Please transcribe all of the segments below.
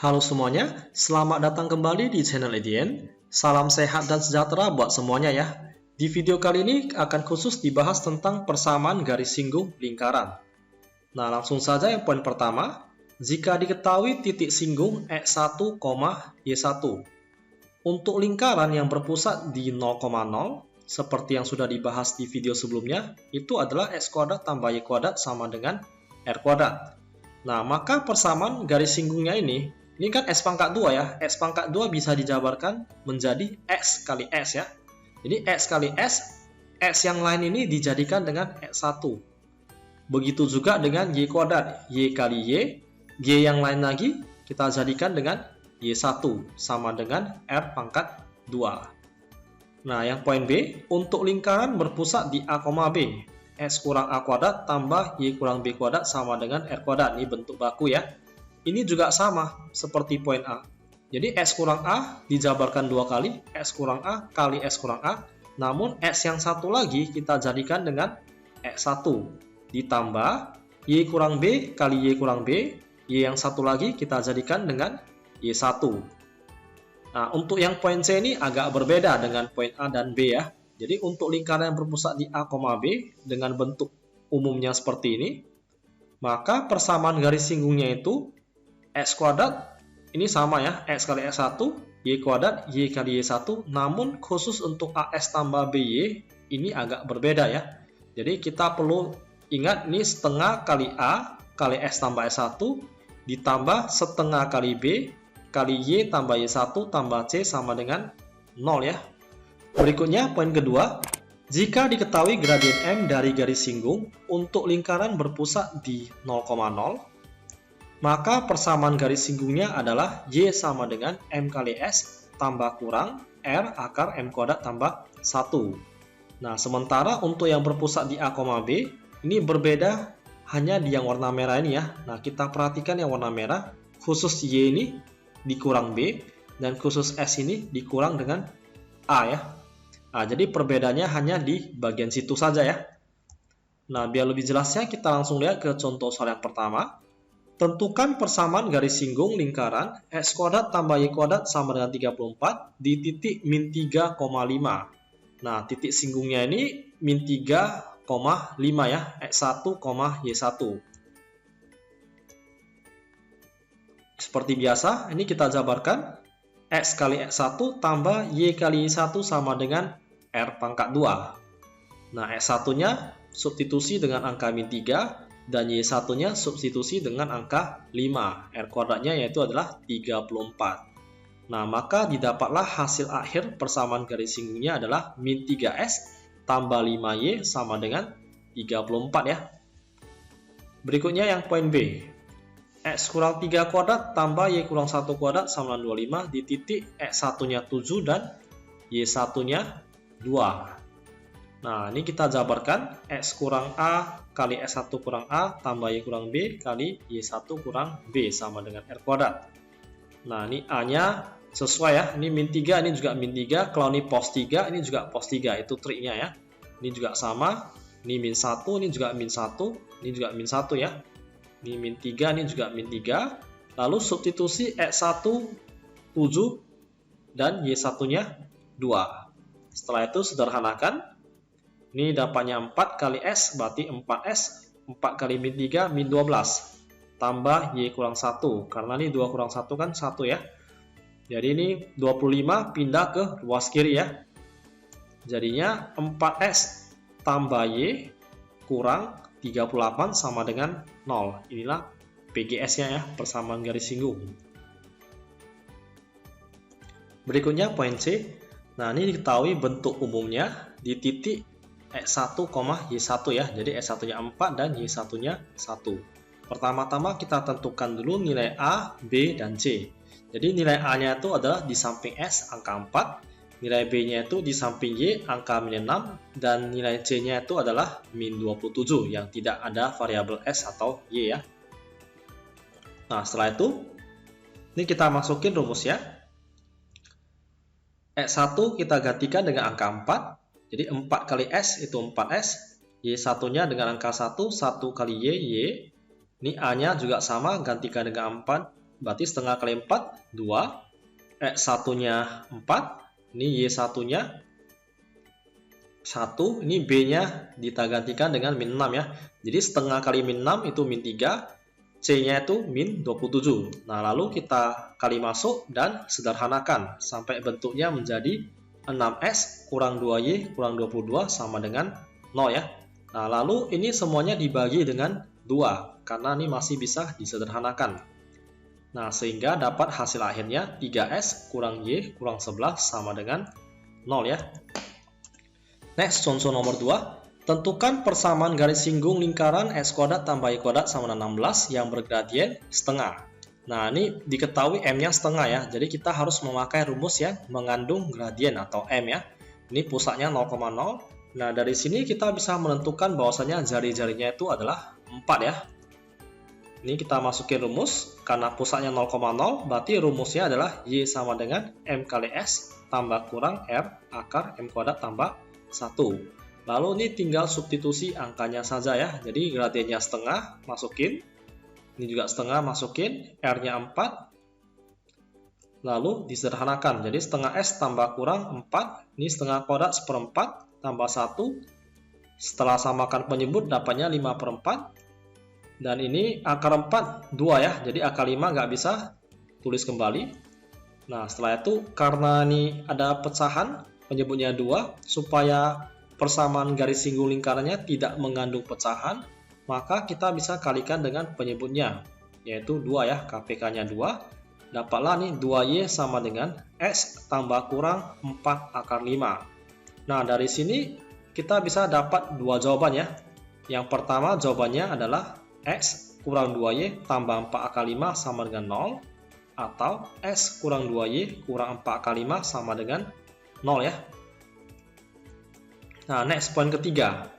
Halo semuanya, selamat datang kembali di channel EDN. Salam sehat dan sejahtera buat semuanya ya. Di video kali ini akan khusus dibahas tentang persamaan garis singgung lingkaran. Nah, langsung saja yang poin pertama. Jika diketahui titik singgung X1, Y1 untuk lingkaran yang berpusat di 0,0, seperti yang sudah dibahas di video sebelumnya, itu adalah X kuadrat tambah Y kuadrat sama dengan R kuadrat. Nah, maka persamaan garis singgungnya ini kan X pangkat 2 ya. X pangkat 2 bisa dijabarkan menjadi X kali X ya. Jadi X kali X, X yang lain ini dijadikan dengan X1. Begitu juga dengan Y kuadrat, Y kali Y, Y yang lain lagi kita jadikan dengan Y1 sama dengan R pangkat 2. Nah, yang poin B, untuk lingkaran berpusat di A, B, X kurang A kuadrat tambah Y kurang B kuadrat sama dengan R kuadrat. Ini bentuk baku ya. Ini juga sama seperti poin A. Jadi X kurang A dijabarkan dua kali, X kurang A kali X kurang A. Namun X yang satu lagi kita jadikan dengan X1 ditambah Y kurang B kali Y kurang B. Y yang satu lagi kita jadikan dengan Y1. Nah, untuk yang poin C ini agak berbeda dengan poin A dan B ya. Jadi untuk lingkaran yang berpusat di A, B dengan bentuk umumnya seperti ini, maka persamaan garis singgungnya itu X kuadrat ini sama ya, X kali X1, Y kuadrat, Y kali Y1, namun khusus untuk AS tambah BY ini agak berbeda ya. Jadi kita perlu ingat ini setengah kali A kali X tambah S1 ditambah setengah kali B kali Y tambah Y1 tambah C sama dengan 0 ya. Berikutnya poin kedua, jika diketahui gradien M dari garis singgung untuk lingkaran berpusat di 0,0, maka persamaan garis singgungnya adalah Y sama dengan M kali S tambah kurang R akar M kuadrat tambah 1. Nah, sementara untuk yang berpusat di A, B, ini berbeda hanya di yang warna merah ini ya. Nah, kita perhatikan yang warna merah, khusus Y ini dikurang B, dan khusus S ini dikurang dengan A ya. Nah, jadi perbedaannya hanya di bagian situ saja ya. Nah, biar lebih jelasnya kita langsung lihat ke contoh soal yang pertama. Tentukan persamaan garis singgung lingkaran X kuadrat tambah Y kuadrat sama dengan 34 di titik min 3,5. Nah, titik singgungnya ini min 3,5 ya, X1, Y1. Seperti biasa, ini kita jabarkan X kali X1 tambah Y kali Y1 sama dengan R pangkat 2. Nah, X1-nya substitusi dengan angka min 3, dan Y1-nya substitusi dengan angka 5. R kuadratnya yaitu adalah 34. Nah, maka didapatlah hasil akhir persamaan garis singgungnya adalah min 3S tambah 5Y sama dengan 34 ya. Berikutnya yang poin B. X kurang 3 kuadrat tambah Y kurang 1 kuadrat sama dengan 25 di titik X1-nya 7 dan Y1-nya 2. Nah, ini kita jabarkan X kurang A kali X1 kurang A tambah Y kurang B kali Y1 kurang B sama dengan R kuadrat. Nah, ini A-nya sesuai ya. Ini min 3, ini juga min 3. Kalau ini pos 3, ini juga pos 3. Itu triknya ya. Ini juga sama. Ini min 1, ini juga min 1. Ini juga min 1 ya. Ini min 3, ini juga min 3. Lalu substitusi X1 7 dan Y1-nya 2. Setelah itu sederhanakan. Ini dapatnya 4 kali S, berarti 4S, 4 kali min 3, min 12. Tambah Y kurang 1, karena ini 2 kurang 1 kan 1 ya. Jadi ini 25 pindah ke ruas kiri ya. Jadinya 4S tambah Y kurang 38 sama dengan 0. Inilah PGS-nya ya, persamaan garis singgung. Berikutnya poin C. Nah, ini diketahui bentuk umumnya di titik X1, Y1 ya. Jadi X1-nya 4 dan Y1-nya 1. Pertama-tama kita tentukan dulu nilai A, B, dan C. Jadi nilai A-nya itu adalah di samping S angka 4, nilai B-nya itu di samping Y angka min 6, dan nilai C-nya itu adalah min 27 yang tidak ada variabel S atau Y ya. Nah, setelah itu ini kita masukin rumusnya. X1 kita gantikan dengan angka 4. Jadi 4 kali S itu 4S, Y1-nya dengan angka 1, 1 kali Y. Ini A-nya juga sama, gantikan dengan 4, berarti setengah kali 4, 2. X1-nya 4, ini Y1-nya 1, ini B-nya kita gantikan dengan min 6 ya. Jadi setengah kali min 6 itu min 3, C-nya itu min 27. Nah, lalu kita kali masuk dan sederhanakan sampai bentuknya menjadi 6X kurang 2Y kurang 22 sama dengan 0 ya. Nah, lalu ini semuanya dibagi dengan 2, karena ini masih bisa disederhanakan. Nah, sehingga dapat hasil akhirnya 3S kurang Y kurang 11 sama dengan 0 ya. Next, contoh nomor 2. Tentukan persamaan garis singgung lingkaran X kuadrat tambah Y kuadrat sama dengan 16 yang bergradien setengah. Nah, ini diketahui M-nya setengah ya. Jadi kita harus memakai rumus yang mengandung gradien atau M ya. Ini pusatnya 0,0. Nah, dari sini kita bisa menentukan bahwasanya jari-jarinya itu adalah 4 ya. Ini kita masukin rumus, karena pusatnya 0,0, berarti rumusnya adalah Y sama dengan M kali S tambah kurang R akar M kuadrat tambah 1. Lalu ini tinggal substitusi angkanya saja ya. Jadi gradiennya setengah, masukin. Ini juga setengah, masukin. R-nya 4. Lalu disederhanakan. Jadi setengah S tambah kurang 4. Ini setengah kuadrat seperempat. Tambah 1, setelah samakan penyebut dapatnya 5/4, dan ini akar 4 2 ya, jadi akar 5 nggak bisa tulis kembali. Nah, setelah itu karena ini ada pecahan penyebutnya 2, supaya persamaan garis singgung lingkarannya tidak mengandung pecahan, maka kita bisa kalikan dengan penyebutnya, yaitu 2 ya, KPK-nya 2. Dapatlah nih 2Y sama dengan X tambah kurang 4 akar 5. Nah, dari sini kita bisa dapat dua jawaban ya. Yang pertama jawabannya adalah X kurang 2Y tambah 4 akar 5 sama dengan 0, atau X kurang 2Y kurang 4 akar 5 sama dengan 0 ya. Nah, next poin ketiga.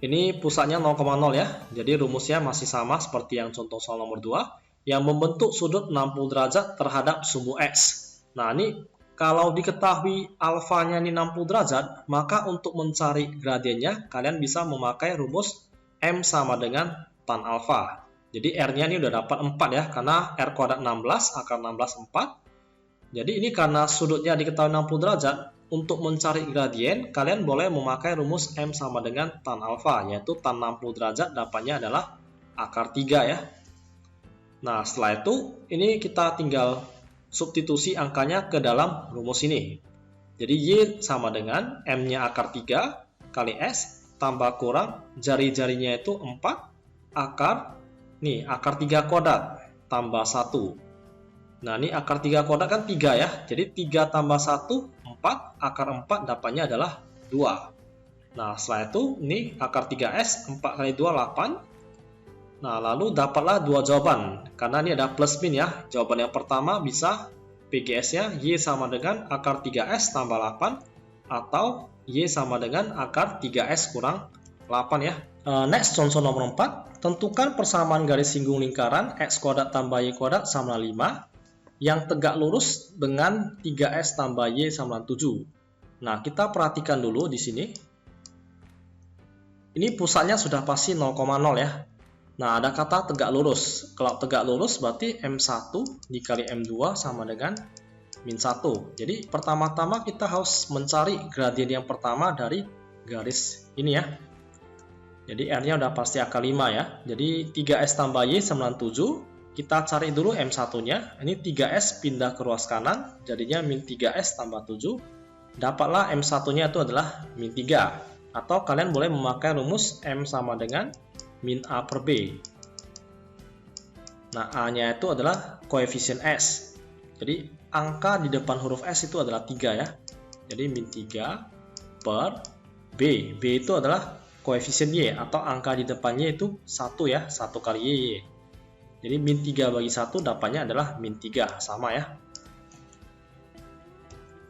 Ini pusatnya 0,0 ya. Jadi rumusnya masih sama seperti yang contoh soal nomor 2, yang membentuk sudut 60 derajat terhadap sumbu X. Nah, ini kalau diketahui alfanya ini 60 derajat, maka untuk mencari gradiennya, kalian bisa memakai rumus M sama dengan tan alfa. Jadi R-nya ini udah dapat 4 ya, karena R kuadrat 16, akar 16, 4. Jadi ini karena sudutnya diketahui 60 derajat, untuk mencari gradien, kalian boleh memakai rumus M sama dengan tan alfa, yaitu tan 60 derajat dapatnya adalah akar 3 ya. Nah, setelah itu, ini kita tinggal substitusi angkanya ke dalam rumus ini. Jadi Y sama dengan M-nya akar 3 kali S tambah kurang jari-jarinya itu 4 akar, nih akar 3 kuadrat tambah 1. Nah, ini akar 3 kuadrat kan 3 ya. Jadi 3 tambah 1, 4, akar 4 dapatnya adalah 2. Nah, setelah itu ini akar 3S, 4 kali 2, 8. Nah, lalu dapatlah dua jawaban, karena ini ada plus min ya. Jawaban yang pertama bisa PGS-nya Y sama dengan akar 3S tambah 8, atau Y sama dengan akar 3S kurang 8 ya. Next, contoh nomor 4. Tentukan persamaan garis singgung lingkaran X kuadrat tambah Y kuadrat sama 5, yang tegak lurus dengan 3S tambah Y sama 7. Nah, kita perhatikan dulu di sini. Ini pusatnya sudah pasti 0,0 ya. Nah, ada kata tegak lurus. Kalau tegak lurus berarti M1 dikali M2 sama dengan min 1. Jadi pertama-tama kita harus mencari gradien yang pertama dari garis ini ya. Jadi R-nya udah pasti akar 5 ya. Jadi 3S tambah Y sama 7. Kita cari dulu M1-nya. Ini 3S pindah ke ruas kanan, jadinya min 3S tambah 7. Dapatlah M1-nya itu adalah min 3. Atau kalian boleh memakai rumus M sama dengan min A per B. Nah, A-nya itu adalah koefisien S. Jadi, angka di depan huruf S itu adalah 3 ya. Jadi, min 3 per B. B itu adalah koefisien Y, atau angka di depannya itu 1 ya. 1 kali Y. Jadi, min 3 bagi 1 dapatnya adalah min 3. Sama ya.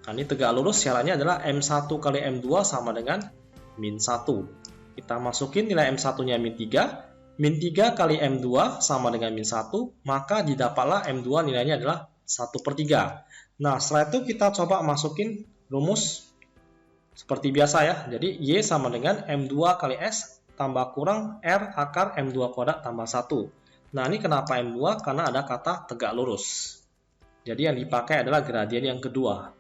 Nah, ini tegak lurus syaratnya adalah M1 kali M2 sama dengan min 1. Kita masukin nilai M1-nya min 3. Min 3 kali M2 sama dengan min 1. Maka didapatlah M2 nilainya adalah 1/3. Nah, setelah itu kita coba masukin rumus seperti biasa ya. Jadi, Y sama dengan M2 kali S tambah kurang R akar M2 kuadrat tambah 1. Nah, ini kenapa M2? Karena ada kata tegak lurus. Jadi yang dipakai adalah gradien yang kedua.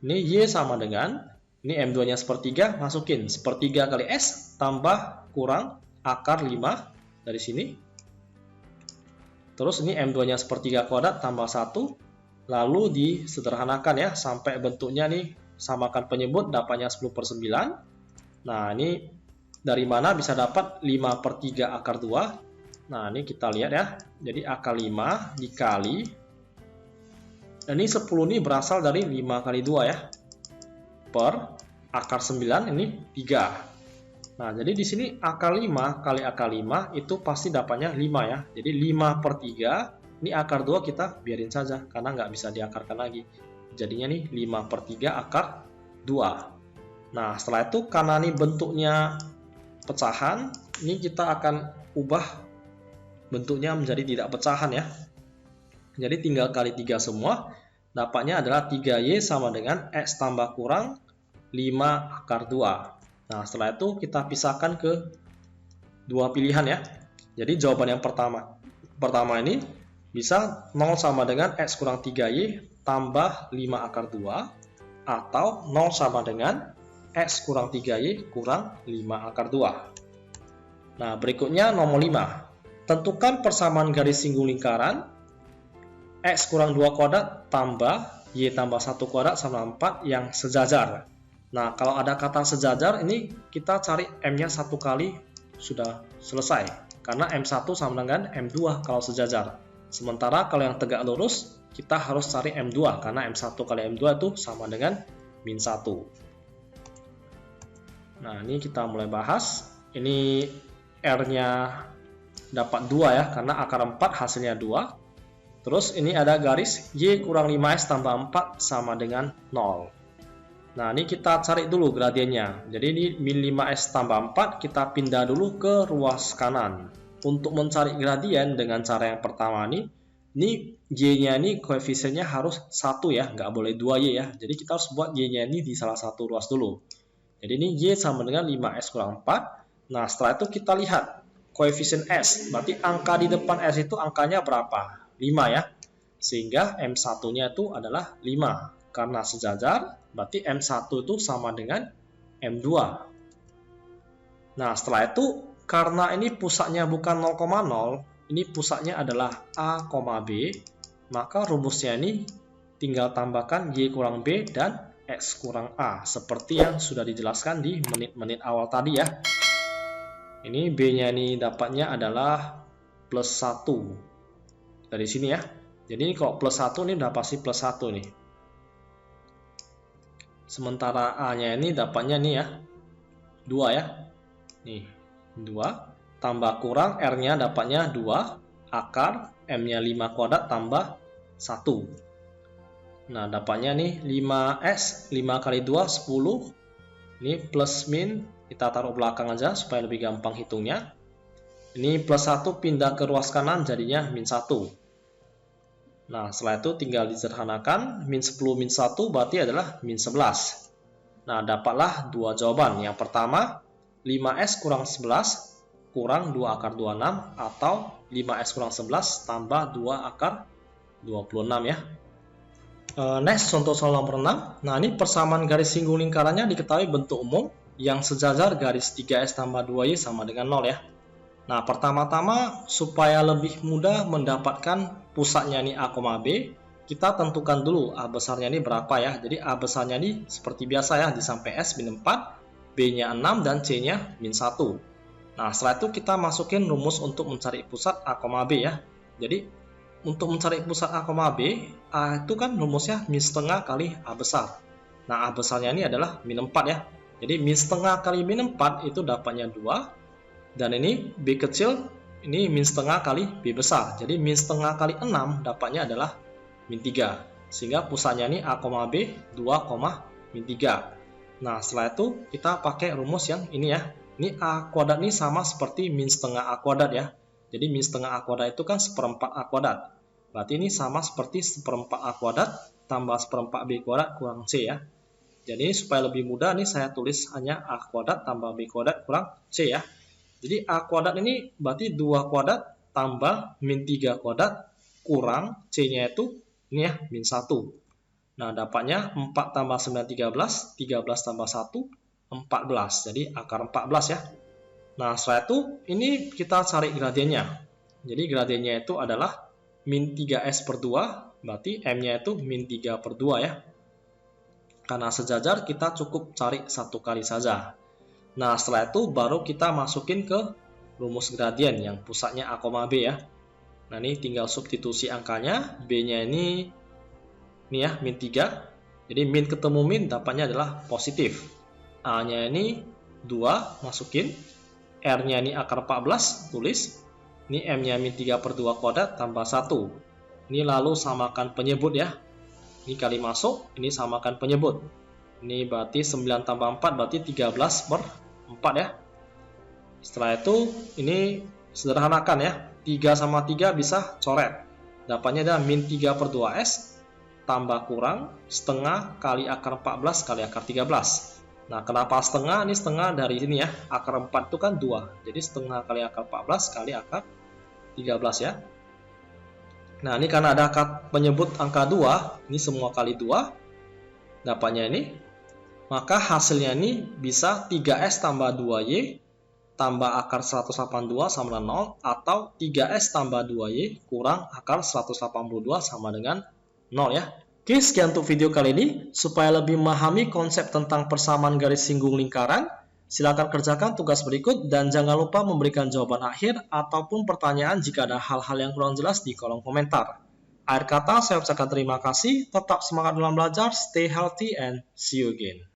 Ini Y sama dengan, ini M2-nya sepertiga, masukin sepertiga kali S tambah kurang akar 5 dari sini. Terus ini M2-nya sepertiga kuadrat tambah 1. Lalu disederhanakan ya, sampai bentuknya nih, samakan penyebut, dapatnya 10/9. Nah, ini dari mana bisa dapat 5/3 akar 2? Nah, ini kita lihat ya. Jadi akar 5 dikali, dan ini 10 ini berasal dari 5 kali 2 ya. Per akar 9 ini 3. Nah, jadi di sini akar 5 kali akar 5 itu pasti dapatnya 5 ya. Jadi 5/3, ini akar 2 kita biarin saja karena nggak bisa diakarkan lagi. Jadinya nih 5/3 akar 2. Nah, setelah itu karena ini bentuknya pecahan, ini kita akan ubah bentuknya menjadi tidak pecahan ya. Jadi tinggal kali 3 semua, dapatnya adalah 3Y sama dengan X tambah kurang 5 akar 2. Nah, setelah itu kita pisahkan ke dua pilihan ya. Jadi jawaban yang pertama ini bisa 0 sama dengan X kurang 3Y tambah 5 akar 2, atau 0 sama dengan X kurang 3Y kurang 5 akar 2. Nah, berikutnya nomor 5. Tentukan persamaan garis singgung lingkaran X kurang 2 kuadrat tambah Y tambah 1 kuadrat sama 4 yang sejajar. Nah, kalau ada kata sejajar, ini kita cari M-nya 1 kali sudah selesai. Karena M1 sama dengan M2 kalau sejajar. Sementara kalau yang tegak lurus, kita harus cari M2. Karena M1 kali M2 itu sama dengan min 1. Nah, ini kita mulai bahas. Ini R-nya dapat 2 ya, karena akar 4 hasilnya 2. Terus ini ada garis Y kurang 5S tambah 4 sama dengan 0. Nah, ini kita cari dulu gradiennya. Jadi ini min 5S tambah 4, kita pindah dulu ke ruas kanan. Untuk mencari gradien dengan cara yang pertama ini Y-nya ini koefisiennya harus 1 ya, nggak boleh 2Y ya. Jadi kita harus buat Y-nya ini di salah satu ruas dulu. Jadi ini Y sama dengan 5S kurang 4. Nah, setelah itu kita lihat koefisien S. Berarti angka di depan S itu angkanya berapa? 5 ya, sehingga M1-nya itu adalah 5. Karena sejajar, berarti M1 itu sama dengan M2. Nah, setelah itu, karena ini pusatnya bukan 0,0, ini pusatnya adalah A, B, maka rumusnya ini tinggal tambahkan Y kurang B dan X kurang A, seperti yang sudah dijelaskan di menit-menit awal tadi ya. Ini B-nya ini dapatnya adalah plus 1. Dari sini ya. Jadi ini kalau plus 1 ini udah pasti plus 1 nih. Sementara A-nya ini dapatnya nih ya. 2 ya. Nih, 2 tambah kurang R-nya dapatnya 2 akar M-nya 5 kuadrat tambah 1. Nah, dapatnya nih 5S, 5 kali 2 10. Ini plus min kita taruh belakang aja supaya lebih gampang hitungnya. Ini plus 1 pindah ke ruas kanan jadinya min 1. Nah, setelah itu tinggal disederhanakan. Min 10 min 1 berarti adalah min 11. Nah, dapatlah dua jawaban. Yang pertama, 5S kurang 11 kurang 2 akar 26, atau 5S kurang 11 tambah 2 akar 26 ya. Next, contoh soal nomor 6. Nah, ini persamaan garis singgung lingkarannya diketahui bentuk umum yang sejajar garis 3S tambah 2Y sama dengan 0 ya. Nah, pertama-tama supaya lebih mudah mendapatkan pusatnya ini A, B, kita tentukan dulu A besarnya ini berapa ya. Jadi A besarnya ini seperti biasa ya, disampai S min 4, B-nya 6, dan C-nya min 1. Nah, setelah itu kita masukin rumus untuk mencari pusat A, B ya. Jadi, untuk mencari pusat A, B, A itu kan rumusnya min setengah kali A besar. Nah, A besarnya ini adalah min 4 ya. Jadi, min setengah kali min 4 itu dapatnya 2. Dan ini B kecil, ini min setengah kali B besar. Jadi min setengah kali 6 dapatnya adalah min 3. Sehingga pusatnya ini A, B 2, min 3. Nah, setelah itu kita pakai rumus yang ini ya. Ini A kuadrat ini sama seperti min setengah A kuadrat ya. Jadi min setengah A kuadrat itu kan seperempat A kuadrat. Berarti ini sama seperti seperempat A kuadrat tambah seperempat B kuadrat kurang C ya. Jadi supaya lebih mudah nih saya tulis hanya A kuadrat tambah B kuadrat kurang C ya. Jadi A kuadrat ini berarti 2 kuadrat tambah min 3 kuadrat kurang C-nya itu ini ya, min 1. Nah, dapatnya 4 tambah 9, 13. 13 tambah 1, 14. Jadi akar 14 ya. Nah, setelah itu ini kita cari gradiennya. Jadi gradiennya itu adalah min 3S per 2. Berarti M-nya itu min 3 per 2 ya. Karena sejajar kita cukup cari satu kali saja. Nah, setelah itu baru kita masukin ke rumus gradien yang pusatnya A, B ya. Nah, ini tinggal substitusi angkanya. B-nya ini ya, min 3. Jadi min ketemu min dapatnya adalah positif. A-nya ini 2, masukin. R-nya ini akar 14, tulis. Ini M-nya min 3 per 2 kuadrat tambah 1. Ini lalu samakan penyebut ya. Ini kali masuk, ini samakan penyebut. Ini berarti 9 tambah 4 berarti 13 per 4 ya. Setelah itu ini sederhanakan ya. 3 sama 3 bisa coret. Dapatnya adalah min 3 per 2S tambah kurang setengah kali akar 14 kali akar 13. Nah, kenapa setengah? Ini setengah dari sini ya. Akar 4 itu kan 2. Jadi setengah kali akar 14 kali akar 13 ya. Nah, ini karena ada penyebut angka 2. Ini semua kali 2. Dapatnya ini. Maka hasilnya ini bisa 3S tambah 2Y tambah akar 182 sama dengan 0, atau 3S tambah 2Y kurang akar 182 sama dengan 0 ya. Oke, sekian untuk video kali ini. Supaya lebih memahami konsep tentang persamaan garis singgung lingkaran, silakan kerjakan tugas berikut dan jangan lupa memberikan jawaban akhir ataupun pertanyaan jika ada hal-hal yang kurang jelas di kolom komentar. Akhir kata, saya ucapkan terima kasih, tetap semangat dalam belajar, stay healthy, and see you again.